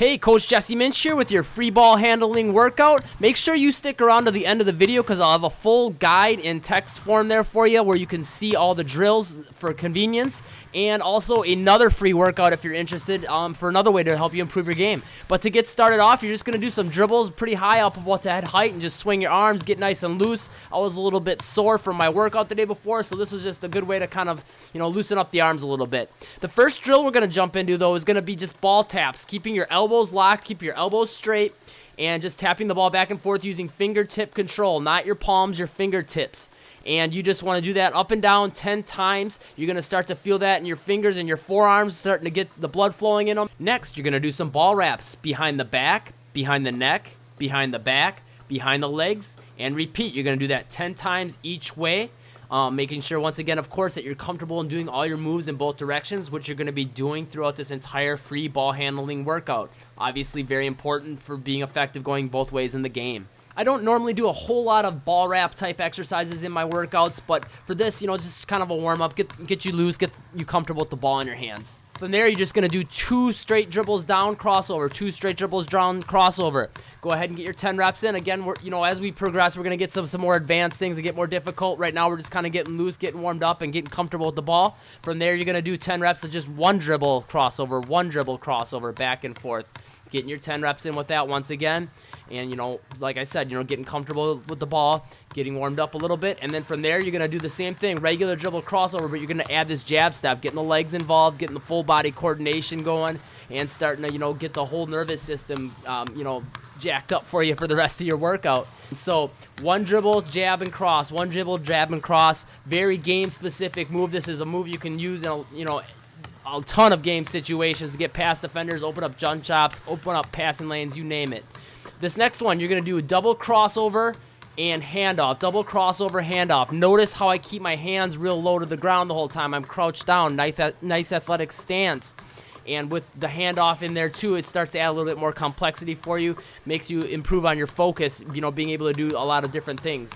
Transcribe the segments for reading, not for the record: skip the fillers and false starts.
Hey, Coach Jesse Minch here with your free ball handling workout. Make sure you stick around to the end of the video because I'll have a full guide in text form there for you where you can see all the drills for convenience, and also another free workout if you're interested for another way to help you improve your game. But to get started off, you're just going to do some dribbles pretty high up above the head height and just swing your arms, get nice and loose. I was a little bit sore from my workout the day before, so this was just a good way to kind of, loosen up the arms a little bit. The first drill we're going to jump into, though, is going to be just ball taps, keeping your elbows locked, keep your elbows straight, and just tapping the ball back and forth using fingertip control, not your palms, your fingertips. And you just want to do that up and down 10 times. You're going to start to feel that in your fingers and your forearms, starting to get the blood flowing in them. Next, you're going to do some ball wraps behind the back, behind the neck, behind the back, behind the legs, and repeat. You're going to do that 10 times each way. Making sure, once again, of course, that you're comfortable in doing all your moves in both directions, which you're going to be doing throughout this entire free ball handling workout. Obviously, very important for being effective going both ways in the game. I don't normally do a whole lot of ball wrap type exercises in my workouts, but for this, just kind of a warm-up, get you loose, get you comfortable with the ball in your hands. From there, you're just going to do 2 straight dribbles down, crossover, 2 straight dribbles down, crossover. Go ahead and get your 10 reps in. Again, as we progress, we're going to get some more advanced things that get more difficult. Right now, we're just kind of getting loose, getting warmed up, and getting comfortable with the ball. From there, you're going to do 10 reps of just 1 dribble, crossover, back and forth. Getting your 10 reps in with that once again. And, like I said, getting comfortable with the ball, getting warmed up a little bit. And then from there, you're going to do the same thing, regular dribble crossover, but you're going to add this jab step, getting the legs involved, getting the full body coordination going, and starting to, get the whole nervous system, jacked up for you for the rest of your workout. So 1 dribble, jab and cross, 1 dribble, jab and cross. Very game-specific move. This is a move you can use in a ton of game situations to get past defenders, open up jump shots, open up passing lanes, you name it. This next one, you're going to do a double crossover and handoff. Double crossover, handoff. Notice how I keep my hands real low to the ground the whole time. I'm crouched down, nice athletic stance. And with the handoff in there too, it starts to add a little bit more complexity for you, makes you improve on your focus, being able to do a lot of different things.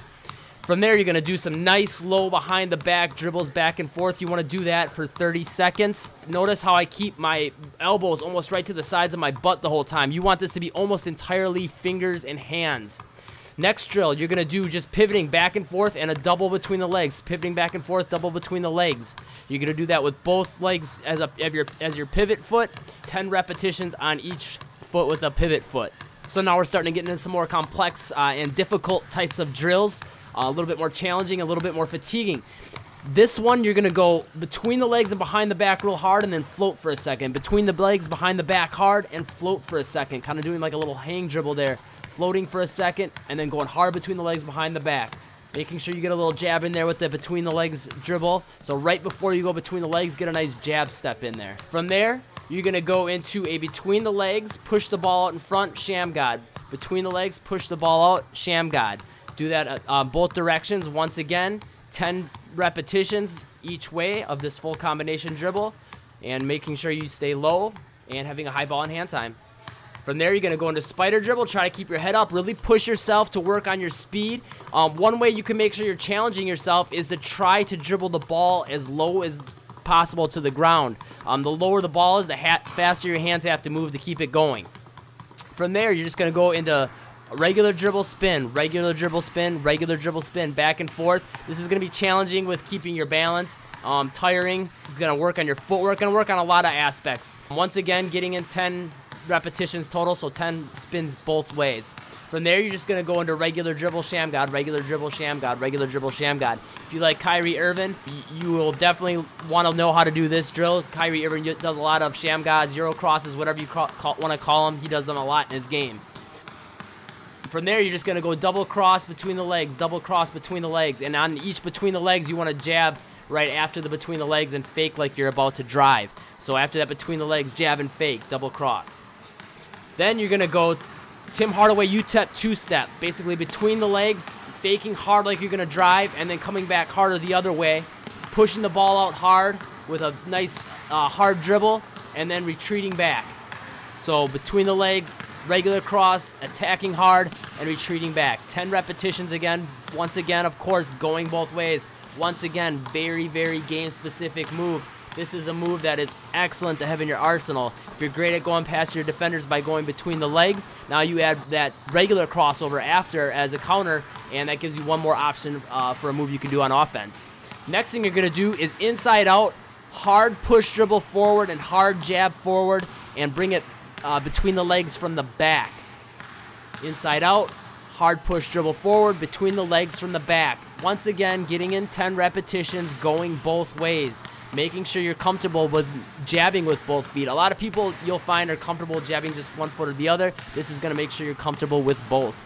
From there, you're going to do some nice low behind the back dribbles back and forth. You want to do that for 30 seconds. Notice how I keep my elbows almost right to the sides of my butt the whole time. You want this to be almost entirely fingers and hands. Next drill, you're going to do just pivoting back and forth and a double between the legs. Pivoting back and forth, double between the legs. You're going to do that with both legs as your pivot foot. 10 repetitions on each foot with a pivot foot. So now we're starting to get into some more complex and difficult types of drills. A little bit more challenging, a little bit more fatiguing. This one, you're going to go between the legs and behind the back real hard and then float for a second. Between the legs, behind the back hard, and float for a second. Kind of doing like a little hang dribble there. Floating for a second and then going hard between the legs, behind the back. Making sure you get a little jab in there with the between the legs dribble. So right before you go between the legs, get a nice jab step in there. From there, you're going to go into a between the legs, push the ball out in front, sham god. Between the legs, push the ball out, sham god. Do that both directions. Once again, 10 repetitions each way of this full combination dribble, and making sure you stay low and having a high ball and hand time. From there, you're going to go into spider dribble. Try to keep your head up. Really push yourself to work on your speed. One way you can make sure you're challenging yourself is to try to dribble the ball as low as possible to the ground. The lower the ball is, the faster your hands have to move to keep it going. From there, you're just going to go into regular dribble spin, regular dribble spin, regular dribble spin, back and forth. This is going to be challenging with keeping your balance, tiring. It's going to work on your footwork, going to work on a lot of aspects. Once again, getting in 10 repetitions total, so 10 spins both ways. From there, you're just going to go into regular dribble, sham god, regular dribble, sham god, regular dribble, sham god. If you like Kyrie Irving, you will definitely want to know how to do this drill. Kyrie Irving does a lot of sham gods, euro crosses, whatever you want to call them. He does them a lot in his game. From there, you're just going to go double cross between the legs, double cross between the legs. And on each between the legs, you want to jab right after the between the legs and fake like you're about to drive. So after that between the legs, jab and fake, double cross. Then you're going to go Tim Hardaway UTEP 2-step. Basically between the legs, faking hard like you're going to drive, and then coming back harder the other way. Pushing the ball out hard with a nice hard dribble, and then retreating back. So between the legs, regular cross, attacking hard, and retreating back. 10 repetitions again. Once again, of course, going both ways. Once again, very, very game-specific move. This is a move that is excellent to have in your arsenal. If you're great at going past your defenders by going between the legs, now you add that regular crossover after as a counter, and that gives you one more option for a move you can do on offense. Next thing you're going to do is inside out, hard push dribble forward and hard jab forward, and bring it between the legs from the back. Inside out, hard push dribble forward, between the legs from the back. Once again, getting in 10 repetitions, going both ways. Making sure you're comfortable with jabbing with both feet. A lot of people you'll find are comfortable jabbing just one foot or the other. This is going to make sure you're comfortable with both.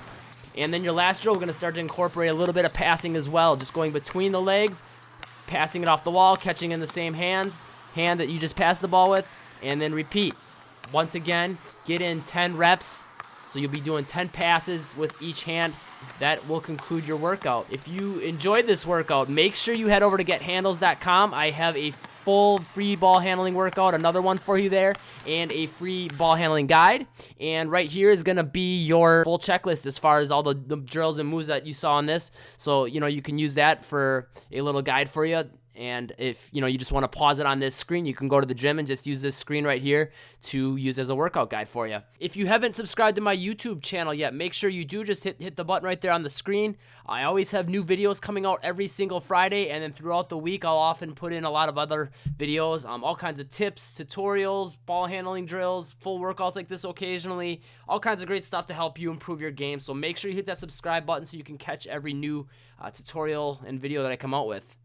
And then your last drill, we're going to start to incorporate a little bit of passing as well. Just going between the legs, passing it off the wall, catching in the same hand that you just passed the ball with, and then repeat. Once again, get in 10 reps. So you'll be doing 10 passes with each hand. That will conclude your workout. If you enjoyed this workout, make sure you head over to gethandles.com. I have a full free ball handling workout, another one for you there, and a free ball handling guide. And right here is going to be your full checklist as far as all the drills and moves that you saw on this. So, you can use that for a little guide for you. And if, you just want to pause it on this screen, you can go to the gym and just use this screen right here to use as a workout guide for you. If you haven't subscribed to my YouTube channel yet, make sure you do. Just hit the button right there on the screen. I always have new videos coming out every single Friday, and then throughout the week, I'll often put in a lot of other videos, all kinds of tips, tutorials, ball handling drills, full workouts like this occasionally, all kinds of great stuff to help you improve your game. So make sure you hit that subscribe button so you can catch every new tutorial and video that I come out with.